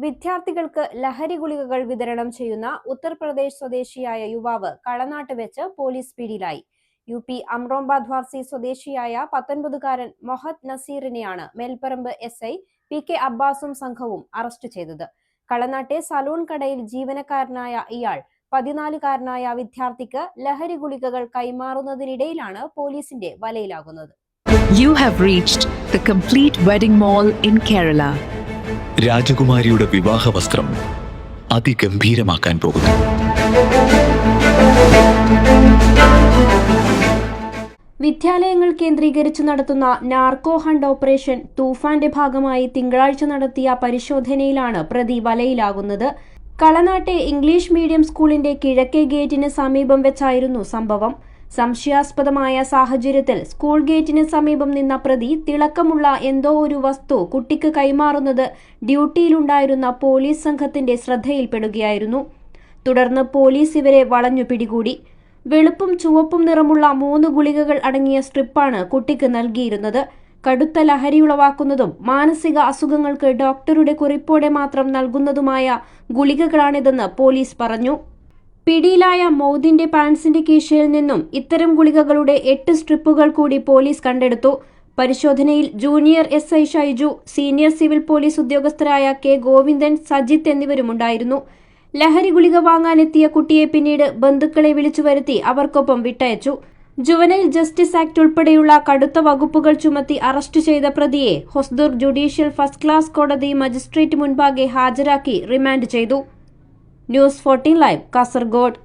വിദ്യാർത്ഥികൾക്ക് ലഹരി ഗുളികകൾ വിതരണം ചെയ്യുന്ന ഉത്തർപ്രദേശ് സ്വദേശിയായ യുവാവ് കളനാട്ട് വെച്ച് പോലീസ് പിടിയിലായി. UP അമ്രോംബാദ്വാർസി സ്വദേശിയായ 19-കാരൻ മൊഹദ് നസീറിനെയാണ് മേൽപ്പറമ്പ് SI PK അബ്ബാസും സംഘവും അറസ്റ്റ് ചെയ്തത്. കളനാട്ടെ സലൂൺ കടയിൽ ജീവനക്കാരനായ ഇയാൾ 14-കാരനായ വിദ്യാർത്ഥിക്ക് ലഹരി ഗുളികകൾ കൈമാറുന്നതിനിടയിലാണ് പോലീസിന്റെ വലയിലാകുന്നത്. You have reached the complete wedding mall in Kerala. രാജകുമാരിയുടെ വിവാഹ വസ്ത്രം അതിഗംഭീരമാക്കാൻ പോകുന്നു. വിദ്യാലയങ്ങൾ കേന്ദ്രീകരിച്ച് നടത്തുന്ന നാർക്കോ ഹണ്ട് ഓപ്പറേഷൻ തൂഫാന്റെ ഭാഗമായി തിങ്കളാഴ്ച നടത്തിയ പരിശോധനയിലാണ് പ്രതി വലയിലാകുന്നത്. കളനാട്ടെ ഇംഗ്ലീഷ് മീഡിയം സ്കൂളിന്റെ കിഴക്കേ ഗേറ്റിന് സമീപം വെച്ചായിരുന്നു സംഭവം. സംശയാസ്പദമായ സാഹചര്യത്തിൽ സ്കൂൾ ഗേറ്റിന് സമീപം നിന്ന പ്രതി തിളക്കമുള്ള എന്തോ ഒരു വസ്തു കുട്ടിക്ക് കൈമാറുന്നത് ഡ്യൂട്ടിയിലുണ്ടായിരുന്ന പോലീസ് സംഘത്തിന്റെ ശ്രദ്ധയിൽപ്പെടുകയായിരുന്നു. തുടർന്ന് പോലീസ് ഇവരെ വളഞ്ഞു പിടികൂടി. വെളുപ്പും ചുവപ്പും നിറമുള്ള 3 ഗുളികകൾ അടങ്ങിയ സ്ട്രിപ്പാണ് കുട്ടിക്ക് നൽകിയിരുന്നത്. കടുത്ത ലഹരിയുളവാക്കുന്നതും മാനസിക അസുഖങ്ങൾക്ക് ഡോക്ടറുടെ കുറിപ്പോടെ മാത്രം നൽകുന്നതുമായ ഗുളികകളാണിതെന്ന് പോലീസ് പറഞ്ഞു. പിടിയിലായ മൗദിന്റെ പാൻസിന്റെ കീശയിൽ നിന്നും ഇത്തരം ഗുളികകളുടെ 8 സ്ട്രിപ്പുകൾ കൂടി പോലീസ് കണ്ടെടുത്തു. പരിശോധനയിൽ junior SI Shaiju, senior civil police ഉദ്യോഗസ്ഥരായ K ഗോവിന്ദൻ, സജിത്ത് എന്നിവരുമുണ്ടായിരുന്നു. ലഹരി ഗുളിക വാങ്ങാനെത്തിയ കുട്ടിയെ പിന്നീട് ബന്ധുക്കളെ വിളിച്ചു വരുത്തി അവർക്കൊപ്പം വിട്ടയച്ചു. ജുവനൈൽ ജസ്റ്റിസ് ആക്ട് ഉൾപ്പെടെയുള്ള കടുത്ത വകുപ്പുകൾ ചുമത്തി അറസ്റ്റ് ചെയ്ത പ്രതിയെ ഹൊസ്ദുർ ജുഡീഷ്യൽ ഫസ്റ്റ് ക്ലാസ് കോടതി മജിസ്ട്രേറ്റ് മുൻപാകെ ഹാജരാക്കി റിമാൻഡ് ചെയ്തു. News 14 live, Kasaragod.